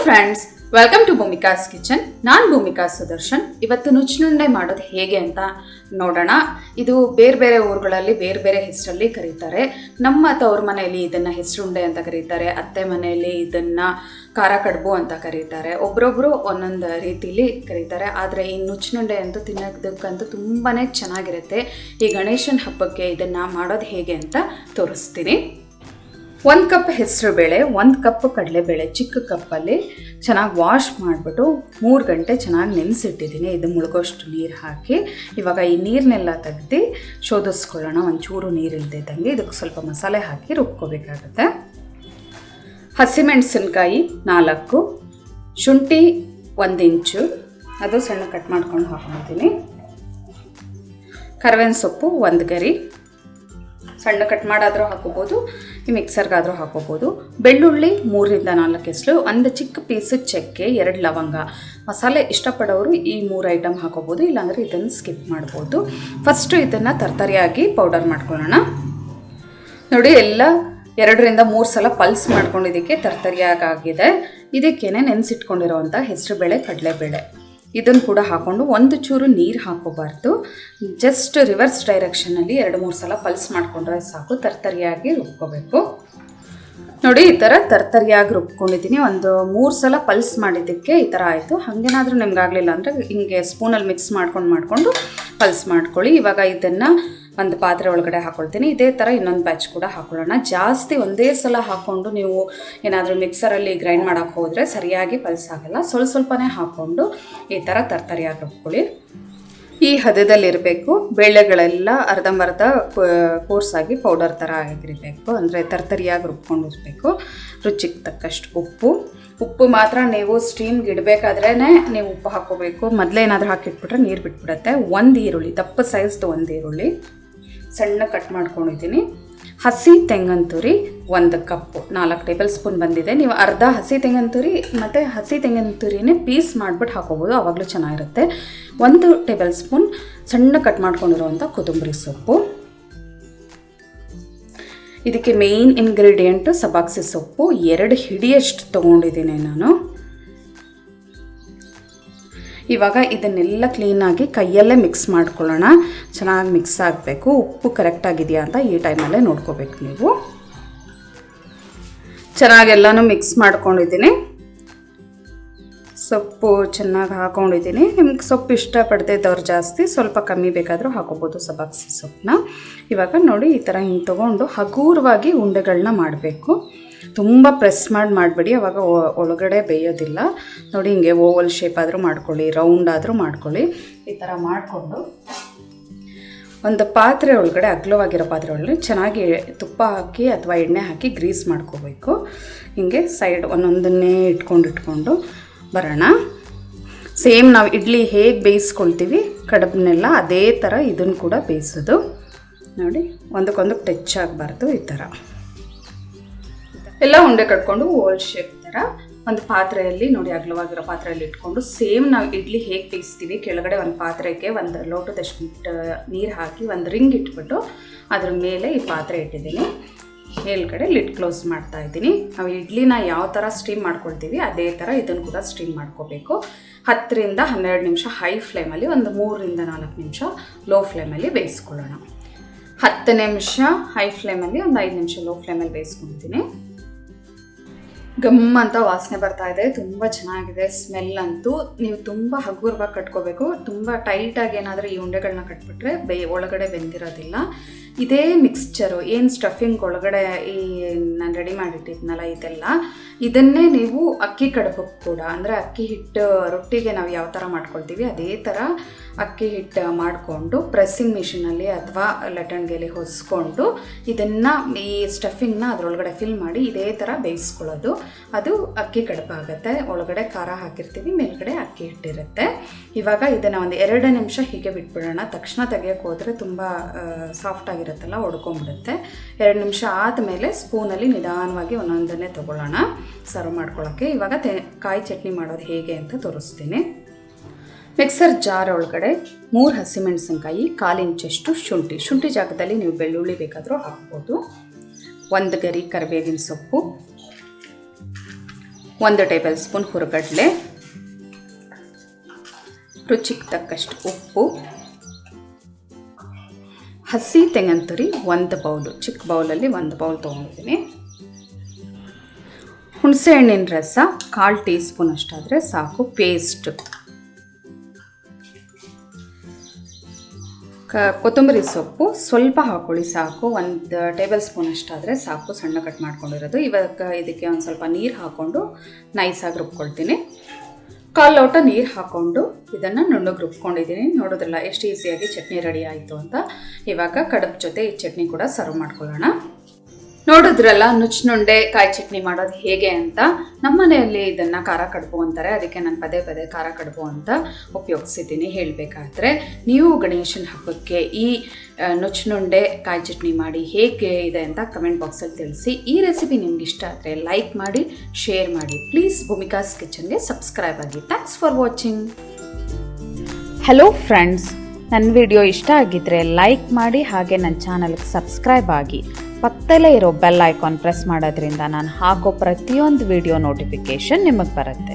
Friends, welcome to Bhumika's kitchen. ನಾನು ಭೂಮಿಕಾ ಸುದರ್ಶನ್. ಇವತ್ತು ನುಚ್ಚಿನುಂಡೆ ಮಾಡೋದು ಹೇಗೆ ಅಂತ ನೋಡೋಣ. ಇದು ಬೇರೆ ಬೇರೆ ಊರುಗಳಲ್ಲಿ ಬೇರೆ ಬೇರೆ ಹೆಸರಲ್ಲಿ ಕರೀತಾರೆ. ನಮ್ಮ ತವ್ರ ಮನೆಯಲ್ಲಿ ಇದನ್ನು ಹೆಸರುಂಡೆ ಅಂತ ಕರೀತಾರೆ, ಅತ್ತೆ ಮನೆಯಲ್ಲಿ ಇದನ್ನು ಖಾರ ಕಡುಬು ಅಂತ ಕರೀತಾರೆ. ಒಬ್ರೊಬ್ರು ಒಂದೊಂದು ರೀತಿಲಿ ಕರೀತಾರೆ. ಆದರೆ ಈ ನುಚ್ಚಿನುಂಡೆ ಅಂತೂ ತಿನ್ನೋದಕ್ಕಂತೂ ತುಂಬಾ ಚೆನ್ನಾಗಿರುತ್ತೆ. ಈ ಗಣೇಶನ ಹಬ್ಬಕ್ಕೆ ಇದನ್ನು ಮಾಡೋದು ಹೇಗೆ ಅಂತ ತೋರಿಸ್ತೀನಿ. 1 ಕಪ್ ಹೆಸರುಬೇಳೆ, 1 ಕಪ್ ಕಡಲೆಬೇಳೆ ಚಿಕ್ಕ ಕಪ್ಪಲ್ಲಿ ಚೆನ್ನಾಗಿ ವಾಶ್ ಮಾಡಿಬಿಟ್ಟು 3 ಗಂಟೆ ಚೆನ್ನಾಗಿ ನೆನೆಸಿಟ್ಟಿದ್ದೀನಿ. ಇದು ಮುಳುಗೋಷ್ಟು ನೀರು ಹಾಕಿ ಇವಾಗ ಈ ನೀರನ್ನೆಲ್ಲ ತೆಗೆದು ಶೋಧಿಸ್ಕೊಳ್ಳೋಣ. ಒಂಚೂರು ನೀರು ಇಲ್ದಿದ್ದಂಗೆ ಇದಕ್ಕೆ ಸ್ವಲ್ಪ ಮಸಾಲೆ ಹಾಕಿ ರುಬ್ಕೋಬೇಕಾಗುತ್ತೆ. ಹಸಿಮೆಣಸಿನ್ಕಾಯಿ 4, ಶುಂಠಿ 1 ಇಂಚು ಅದು ಸಣ್ಣ ಕಟ್ ಮಾಡ್ಕೊಂಡು ಹಾಕೊಂಡಿದ್ದೀನಿ. ಕರಿಬೇವಿನ ಸೊಪ್ಪು 1 ಗರಿ ಸಣ್ಣ ಕಟ್ ಮಾಡಾದರೂ ಹಾಕೋಬೋದು, ಈ ಮಿಕ್ಸರ್ಗಾದರೂ ಹಾಕೋಬೋದು. ಬೆಳ್ಳುಳ್ಳಿ 3ರಿಂದ 4 ಎಸಳು, 1 ಚಿಕ್ಕ ಪೀಸು ಚಕ್ಕೆ, 2 ಲವಂಗ. ಮಸಾಲೆ ಇಷ್ಟಪಡೋರು ಈ 3 ಐಟಮ್ ಹಾಕೋಬೋದು, ಇಲ್ಲಾಂದರೆ ಇದನ್ನು ಸ್ಕಿಪ್ ಮಾಡ್ಬೋದು. ಫಸ್ಟು ಇದನ್ನು ತರ್ತರಿಯಾಗಿ ಪೌಡರ್ ಮಾಡ್ಕೊಳ್ಳೋಣ. ನೋಡಿ, ಎಲ್ಲ 2ರಿಂದ 3 ಸಲ ಪಲ್ಸ್ ಮಾಡ್ಕೊಂಡಿದ್ದಕ್ಕೆ ತರ್ತರಿಯಾಗಿದೆ. ಇದಕ್ಕೇನೆ ನೆನೆಸಿಟ್ಕೊಂಡಿರೋವಂಥ ಹೆಸರುಬೇಳೆ, ಕಡಲೆಬೇಳೆ ಇದನ್ನು ಕೂಡ ಹಾಕ್ಕೊಂಡು 1 ಚೂರು ನೀರು ಹಾಕೋಬಾರ್ದು. ಜಸ್ಟ್ ರಿವರ್ಸ್ ಡೈರೆಕ್ಷನಲ್ಲಿ 2-3 ಸಲ ಪಲ್ಸ್ ಮಾಡಿಕೊಂಡ್ರೆ ಸಾಕು. ತರ್ತರಿಯಾಗಿ ರುಬ್ಕೋಬೇಕು. ನೋಡಿ, ಈ ಥರ ತರ್ತರಿಯಾಗಿ ರುಬ್ಕೊಂಡಿದ್ದೀನಿ. 3 ಸಲ ಪಲ್ಸ್ ಮಾಡಿದ್ದಕ್ಕೆ ಈ ಥರ ಆಯಿತು. ಹಾಗೇನಾದರೂ ನಿಮ್ಗಾಗಲಿಲ್ಲ ಅಂದರೆ ಹಿಂಗೆ ಸ್ಪೂನಲ್ಲಿ ಮಿಕ್ಸ್ ಮಾಡ್ಕೊಂಡು ಪಲ್ಸ್ ಮಾಡ್ಕೊಳ್ಳಿ. ಇವಾಗ ಇದನ್ನು ಒಂದು ಪಾತ್ರೆ ಒಳಗಡೆ ಹಾಕ್ಕೊಳ್ತೀನಿ. ಇದೇ ಥರ ಇನ್ನೊಂದು ಬ್ಯಾಚ್ ಕೂಡ ಹಾಕ್ಕೊಳ್ಳೋಣ. ಜಾಸ್ತಿ ಒಂದೇ ಸಲ ಹಾಕ್ಕೊಂಡು ನೀವು ಏನಾದರೂ ಮಿಕ್ಸರಲ್ಲಿ ಗ್ರೈಂಡ್ ಮಾಡೋಕ್ಕೆ ಹೋದರೆ ಸರಿಯಾಗಿ ಪಲ್ಸ್ ಆಗಲ್ಲ. ಸ್ವಲ್ಪನೇ ಹಾಕ್ಕೊಂಡು ಈ ಥರ ತರ್ತರಿಯಾಗಿ ರುಬ್ಕೊಳ್ಳಿ. ಈ ಹದದಲ್ಲಿರಬೇಕು. ಬೇಳೆಗಳೆಲ್ಲ ಅರ್ಧಂಬರ್ಧ ಕೋರ್ಸಾಗಿ ಪೌಡರ್ ಥರ ಆಗಿರಬೇಕು, ಅಂದರೆ ತರ್ತರಿಯಾಗಿ ರುಬ್ಕೊಂಡಿರಬೇಕು. ರುಚಿಗೆ ತಕ್ಕಷ್ಟು ಉಪ್ಪು ಮಾತ್ರ ನೀವು ಸ್ಟೀಮ್ಗೆ ಇಡಬೇಕಾದ್ರೇ ನೀವು ಉಪ್ಪು ಹಾಕ್ಕೋಬೇಕು. ಮೊದಲೇ ಏನಾದರೂ ಹಾಕಿಟ್ಬಿಟ್ರೆ ನೀರು ಬಿಟ್ಬಿಡುತ್ತೆ. 1 ಈರುಳ್ಳಿ, ದಪ್ಪ ಸೈಜ್ದು 1 ಈರುಳ್ಳಿ ಸಣ್ಣ ಕಟ್ ಮಾಡ್ಕೊಂಡಿದ್ದೀನಿ. ಹಸಿ ತೆಂಗಿನ ತುರಿ 1 ಕಪ್ಪು, 4 ಟೇಬಲ್ ಸ್ಪೂನ್ ಬಂದಿದೆ. ನೀವು ಅರ್ಧ ಹಸಿ ತೆಂಗಿನ ತುರಿ ಮತ್ತು ಹಸಿ ತೆಂಗಿನ ತುರಿನೇ ಪೀಸ್ ಮಾಡಿಬಿಟ್ಟು ಹಾಕೋಬೋದು, ಆವಾಗಲೂ ಚೆನ್ನಾಗಿರುತ್ತೆ. 1 ಟೇಬಲ್ ಸ್ಪೂನ್ ಸಣ್ಣ ಕಟ್ ಮಾಡ್ಕೊಂಡಿರೋವಂಥ ಕೊತ್ತಂಬರಿ ಸೊಪ್ಪು. ಇದಕ್ಕೆ ಮೇಯ್ನ್ ಇಂಗ್ರೀಡಿಯೆಂಟು ಸಬ್ಬಾಕ್ಸಿ ಸೊಪ್ಪು 2 ಹಿಡಿಯಷ್ಟು ತೊಗೊಂಡಿದ್ದೀನಿ ನಾನು. ಇವಾಗ ಇದನ್ನೆಲ್ಲ ಕ್ಲೀನಾಗಿ ಕೈಯಲ್ಲೇ ಮಿಕ್ಸ್ ಮಾಡ್ಕೊಳ್ಳೋಣ. ಚೆನ್ನಾಗಿ ಮಿಕ್ಸ್ ಆಗಬೇಕು. ಉಪ್ಪು ಕರೆಕ್ಟಾಗಿದೆಯಾ ಅಂತ ಈ ಟೈಮಲ್ಲೇ ನೋಡ್ಕೋಬೇಕು ನೀವು. ಚೆನ್ನಾಗೆಲ್ಲನೂ ಮಿಕ್ಸ್ ಮಾಡ್ಕೊಂಡಿದ್ದೀನಿ. ಸೊಪ್ಪು ಚೆನ್ನಾಗಿ ಹಾಕ್ಕೊಂಡಿದ್ದೀನಿ. ನಿಮ್ಗೆ ಸೊಪ್ಪು ಇಷ್ಟಪಡ್ತಿದ್ದವ್ರು ಜಾಸ್ತಿ, ಸ್ವಲ್ಪ ಕಮ್ಮಿ ಬೇಕಾದರೂ ಹಾಕೋಬೋದು ಸಬ್ಬಾಕ್ಸಿ ಸೊಪ್ಪನ್ನ. ಇವಾಗ ನೋಡಿ, ಈ ಥರ ಹಿಂಗೆ ತೊಗೊಂಡು ಹಗೂರವಾಗಿ ಉಂಡೆಗಳನ್ನ ಮಾಡಬೇಕು. ತುಂಬ ಪ್ರೆಸ್ ಮಾಡಬೇಡಿ, ಅವಾಗ ಒಳಗಡೆ ಬೇಯೋದಿಲ್ಲ. ನೋಡಿ, ಹಿಂಗೆ ಓವಲ್ ಶೇಪ್ ಆದರೂ ಮಾಡ್ಕೊಳ್ಳಿ, ರೌಂಡ್ ಆದರೂ ಮಾಡ್ಕೊಳ್ಳಿ. ಈ ಥರ ಮಾಡಿಕೊಂಡು ಒಂದು ಪಾತ್ರೆ ಒಳಗಡೆ, ಅಗಲವಾಗಿರೋ ಪಾತ್ರೆ ಒಳಗಡೆ ಚೆನ್ನಾಗಿ ತುಪ್ಪ ಹಾಕಿ ಅಥವಾ ಎಣ್ಣೆ ಹಾಕಿ ಗ್ರೀಸ್ ಮಾಡ್ಕೋಬೇಕು. ಹಿಂಗೆ ಸೈಡ್ ಒಂದೊಂದನ್ನೇ ಇಟ್ಕೊಂಡು ಬರೋಣ. ಸೇಮ್ ನಾವು ಇಡ್ಲಿ ಹೇಗೆ ಬೇಯಿಸ್ಕೊಳ್ತೀವಿ ಕಡುಬನ್ನೆಲ್ಲ, ಅದೇ ಥರ ಇದನ್ನು ಕೂಡ ಬೇಯಿಸೋದು. ನೋಡಿ, ಒಂದಕ್ಕೊಂದಕ್ಕೆ ಟಚ್ ಆಗಬಾರ್ದು. ಈ ಥರ ಎಲ್ಲ ಉಂಡೆ ಕಟ್ಕೊಂಡು ಓವಲ್ ಶೇಪ್ ಥರ ಒಂದು ಪಾತ್ರೆಯಲ್ಲಿ, ನೋಡಿ ಅಗಲವಾಗಿರೋ ಪಾತ್ರೆಯಲ್ಲಿ ಇಟ್ಕೊಂಡು, ಸೇಮ್ ನಾವು ಇಡ್ಲಿ ಹೇಗೆ ಬೇಯಿಸ್ತೀವಿ ಕೆಳಗಡೆ ಒಂದು ಪಾತ್ರೆಗೆ 1 ಲೋಟದಷ್ಟು ನೀರು ಹಾಕಿ 1 ರಿಂಗ್ ಇಟ್ಬಿಟ್ಟು ಅದ್ರ ಮೇಲೆ ಈ ಪಾತ್ರೆ ಇಟ್ಟಿದ್ದೀನಿ. ಮೇಲ್ಗಡೆ ಲಿಡ್ ಕ್ಲೋಸ್ ಮಾಡ್ತಾ ಇದ್ದೀನಿ. ನಾವು ಇಡ್ಲಿನ ಯಾವ ಥರ ಸ್ಟೀಮ್ ಮಾಡ್ಕೊಳ್ತೀವಿ ಅದೇ ಥರ ಇದನ್ನು ಕೂಡ ಸ್ಟೀಮ್ ಮಾಡ್ಕೋಬೇಕು. 10ರಿಂದ 12 ನಿಮಿಷ ಹೈ ಫ್ಲೇಮಲ್ಲಿ, 3ರಿಂದ 4 ನಿಮಿಷ ಲೋ ಫ್ಲೇಮಲ್ಲಿ ಬೇಯಿಸ್ಕೊಳ್ಳೋಣ. 10 ನಿಮಿಷ ಹೈ ಫ್ಲೇಮಲ್ಲಿ, 5 ನಿಮಿಷ ಲೋ ಫ್ಲೇಮಲ್ಲಿ ಬೇಯಿಸ್ಕೊಳ್ತೀನಿ. ಗಮ್ ಅಂತ ವಾಸನೆ ಬರ್ತಾ ಇದೆ, ತುಂಬ ಚೆನ್ನಾಗಿದೆ ಸ್ಮೆಲ್ ಅಂತೂ. ನೀವು ತುಂಬ ಹಗುರವಾಗಿ ಕಟ್ಕೋಬೇಕು. ತುಂಬ ಟೈಟಾಗಿ ಏನಾದರೂ ಈ ಉಂಡೆಗಳನ್ನ ಕಟ್ಬಿಟ್ರೆ ಒಳಗಡೆ ಬೆಂದಿರೋದಿಲ್ಲ. ಇದೇ ಮಿಕ್ಸ್ಚರು ಏನು ಸ್ಟಫಿಂಗ್ ಒಳಗಡೆ ಈ ನಾನು ರೆಡಿ ಮಾಡಿಟ್ಟಿದ್ನಲ್ಲ ಇದನ್ನೇ ನೀವು ಅಕ್ಕಿ ಕಡುಬಕ್ಕೆ ಕೂಡ, ಅಂದರೆ ಅಕ್ಕಿ ಹಿಟ್ಟು ರೊಟ್ಟಿಗೆ ನಾವು ಯಾವ ಥರ ಮಾಡ್ಕೊಳ್ತೀವಿ ಅದೇ ಥರ ಅಕ್ಕಿ ಹಿಟ್ಟು ಮಾಡಿಕೊಂಡು ಪ್ರೆಸ್ಸಿಂಗ್ ಮಿಷಿನಲ್ಲಿ ಅಥವಾ ಲಟ್ಟಣಿಗೆಯಲ್ಲಿ ಹೊಸ್ಕೊಂಡು ಇದನ್ನು ಈ ಸ್ಟಫಿಂಗ್ನ ಅದರೊಳಗಡೆ ಫಿಲ್ ಮಾಡಿ ಇದೇ ಥರ ಬೇಯಿಸ್ಕೊಳ್ಳೋದು. ಅದು ಅಕ್ಕಿ ಕಡುಬು ಆಗುತ್ತೆ. ಒಳಗಡೆ ಖಾರ ಹಾಕಿರ್ತೀವಿ, ಮೇಲ್ಗಡೆ ಅಕ್ಕಿ ಹಿಟ್ಟಿರುತ್ತೆ. ಇವಾಗ ಇದನ್ನು 2 ನಿಮಿಷ ಹೀಗೆ ಬಿಟ್ಬಿಡೋಣ. ತಕ್ಷಣ ತೆಗಿಯೋಕ್ಕೆ ಹೋದರೆ ತುಂಬ ಸಾಫ್ಟ್ ಆಗಿರುತ್ತಲ್ಲ, ಒಡ್ಕೊಂಡ್ಬಿಡುತ್ತೆ. 2 ನಿಮಿಷ ಆದಮೇಲೆ ಸ್ಪೂನಲ್ಲಿ ನಿಧಾನವಾಗಿ ಒಂದೊಂದನ್ನೇ ತೊಗೊಳ್ಳೋಣ ಸರ್ವ್ ಮಾಡ್ಕೊಳ್ಳೋಕ್ಕೆ. ಇವಾಗ ಕಾಯಿ ಚಟ್ನಿ ಮಾಡೋದು ಹೇಗೆ ಅಂತ ತೋರಿಸ್ತೀನಿ. ಮಿಕ್ಸರ್ ಜಾರ್ ಒಳಗಡೆ 3 ಹಸಿಮೆಣಸಿನ್ಕಾಯಿ, 1/4 ಇಂಚಷ್ಟು ಶುಂಠಿ ಜಾಗದಲ್ಲಿ ನೀವು ಬೆಳ್ಳುಳ್ಳಿ ಬೇಕಾದರೂ ಹಾಕ್ಬೋದು. 1 ಗರಿ ಕರಿಬೇವಿನ ಸೊಪ್ಪು, 1 ಟೇಬಲ್ ಸ್ಪೂನ್ ಹುರಗಡ್ಲೆ, ರುಚಿಗೆ ತಕ್ಕಷ್ಟು ಉಪ್ಪು, ಹಸಿ ತೆಂಗಿನ ತುರಿ 1 ಬೌಲು, ಚಿಕ್ಕ ಬೌಲಲ್ಲಿ 1 ಬೌಲ್ ತೊಗೊಂಡಿದ್ದೀನಿ. ಹುಣಸೆ ಹಣ್ಣಿನ ರಸ 1/4 ಟೀ ಸ್ಪೂನ್ ಅಷ್ಟಾದರೆ ಸಾಕು. ಪೇಸ್ಟ್, ಕೊತ್ತಂಬರಿ ಸೊಪ್ಪು ಸ್ವಲ್ಪ ಹಾಕೊಳ್ಳಿ ಸಾಕು, 1 ಟೇಬಲ್ ಸ್ಪೂನ್ ಅಷ್ಟಾದರೆ ಸಾಕು, ಸಣ್ಣ ಕಟ್ ಮಾಡ್ಕೊಂಡಿರೋದು. ಇವಾಗ ಇದಕ್ಕೆ ಒಂದು ಸ್ವಲ್ಪ ನೀರು ಹಾಕ್ಕೊಂಡು ನೈಸಾಗಿ ರುಬ್ಕೊಳ್ತೀನಿ. 1/4 ಲೋಟ ನೀರು ಹಾಕ್ಕೊಂಡು ಇದನ್ನು ನುಣ್ಣಗೆ ರುಬ್ಕೊಂಡಿದ್ದೀನಿ. ನೋಡೋದಿಲ್ಲ ಎಷ್ಟು ಈಸಿಯಾಗಿ ಚಟ್ನಿ ರೆಡಿ ಆಯಿತು ಅಂತ. ಇವಾಗ ಕಡುಬು ಜೊತೆ ಈ ಚಟ್ನಿ ಕೂಡ ಸರ್ವ್ ಮಾಡ್ಕೊಳ್ಳೋಣ. ನೋಡಿದ್ರಲ್ಲ ನುಚ್ಚಿನುಂಡೆ ಕಾಯಿ ಚಟ್ನಿ ಮಾಡೋದು ಹೇಗೆ ಅಂತ. ನಮ್ಮ ಮನೆಯಲ್ಲಿ ಇದನ್ನು ಖಾರ ಕಡುಬು ಅಂತಾರೆ, ಅದಕ್ಕೆ ನಾನು ಪದೇ ಪದೇ ಖಾರ ಕಡುಬು ಅಂತ ಉಪಯೋಗಿಸಿದ್ದೀನಿ ಹೇಳಬೇಕಾದ್ರೆ. ನೀವು ಗಣೇಶನ ಹಬ್ಬಕ್ಕೆ ಈ ನುಚ್ಚಿನುಂಡೆ ಕಾಯಿ ಚಟ್ನಿ ಮಾಡಿ ಹೇಗೆ ಇದೆ ಅಂತ ಕಮೆಂಟ್ ಬಾಕ್ಸಲ್ಲಿ ತಿಳಿಸಿ. ಈ ರೆಸಿಪಿ ನಿಮ್ಗೆ ಇಷ್ಟ ಆದರೆ ಲೈಕ್ ಮಾಡಿ, ಶೇರ್ ಮಾಡಿ. ಪ್ಲೀಸ್ ಭೂಮಿಕಾಸ್ ಕಿಚನ್ಗೆ ಸಬ್ಸ್ಕ್ರೈಬ್ ಆಗಿ. Thanks for watching. Hello friends, ನನ್ನ ವಿಡಿಯೋ ಇಷ್ಟ ಆಗಿದ್ದರೆ ಲೈಕ್ ಮಾಡಿ, ಹಾಗೆ ನನ್ನ ಚಾನಲ್ಗೆ ಸಬ್ಸ್ಕ್ರೈಬ್ ಆಗಿ. ಪಕ್ಕದಲ್ಲೇ ಇರೋ ಬೆಲ್ ಐಕಾನ್ ಪ್ರೆಸ್ ಮಾಡೋದ್ರಿಂದ ನಾನು ಹಾಕೋ ಪ್ರತಿಯೊಂದು ವಿಡಿಯೋ ನೋಟಿಫಿಕೇಷನ್ ನಿಮಗೆ ಬರುತ್ತೆ.